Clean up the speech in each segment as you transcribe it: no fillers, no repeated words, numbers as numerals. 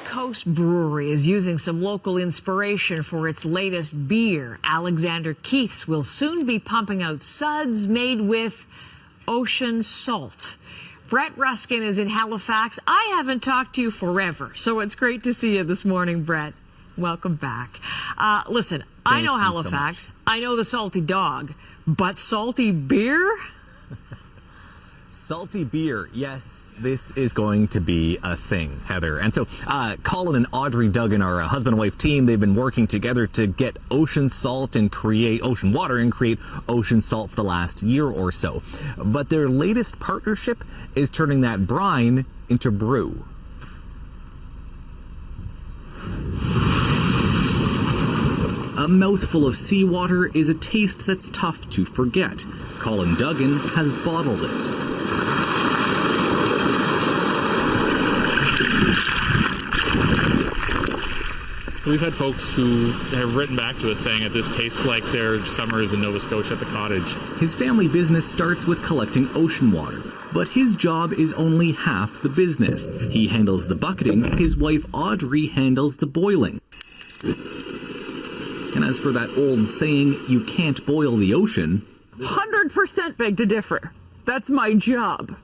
West Coast brewery is using some local inspiration for its latest beer. Alexander Keith's will soon be pumping out suds made with ocean salt. Brett Ruskin is in Halifax. I haven't talked to you forever, so it's great to see you this morning, Brett. Welcome back. Listen, I know Halifax. I know the salty dog, but salty beer? Salty beer, yes, this is going to be a thing, Heather. And so Colin and Audrey Duggan, our husband and wife team, they've been working together to get ocean salt and create ocean water and create ocean salt for the last year or so. But their latest partnership is turning that brine into brew. A mouthful of seawater is a taste that's tough to forget. Colin Duggan has bottled it. So we've had folks who have written back to us saying that this tastes like their summers in Nova Scotia at the cottage. His family business starts with collecting ocean water, but his job is only half the business. He handles the bucketing, his wife Audrey handles the boiling. And as for that old saying, you can't boil the ocean, 100% beg to differ. That's my job,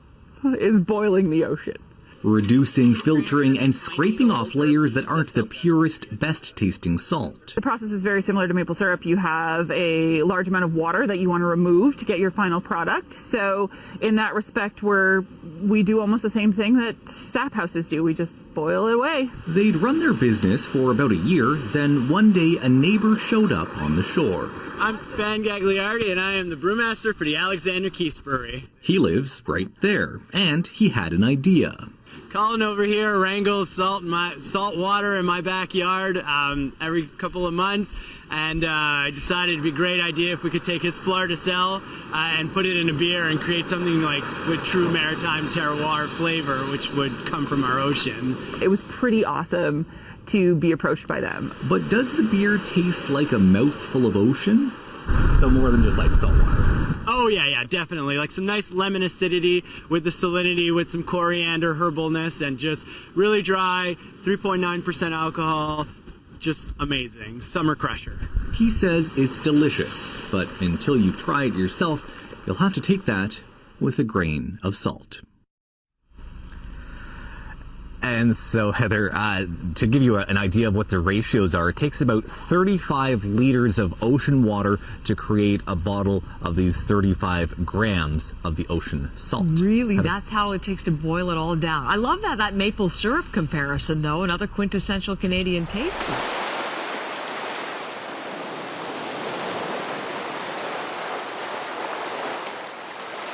is boiling the ocean. reducing, filtering, and scraping off layers that aren't the purest, best-tasting salt. The process is very similar to maple syrup. You have a large amount of water that you want to remove to get your final product. So in that respect, we do almost the same thing that sap houses do. We just boil it away. They'd run their business for about a year, then one day a neighbor showed up on the shore. I'm Span Gagliardi, and I am the brewmaster for the Alexander Keith's Brewery. He lives right there, and he had an idea. Colin over here wrangles salt water in my backyard every couple of months, and I decided it'd be a great idea if we could take his Florida cell and put it in a beer and create something like with true maritime terroir flavor, which would come from our ocean. It was pretty awesome to be approached by them. But does the beer taste like a mouthful of ocean? So more than just like salt water. Oh yeah, definitely. Like some nice lemon acidity with the salinity, with some coriander herbalness, and just really dry, 3.9% alcohol. Just amazing. Summer crusher. He says it's delicious, but until you try it yourself, you'll have to take that with a grain of salt. And so, Heather, to give you an idea of what the ratios are, it takes about 35 liters of ocean water to create a bottle of these 35 grams of the ocean salt. Really? Heather. That's how it takes to boil it all down. I love that maple syrup comparison, though, another quintessential Canadian taste.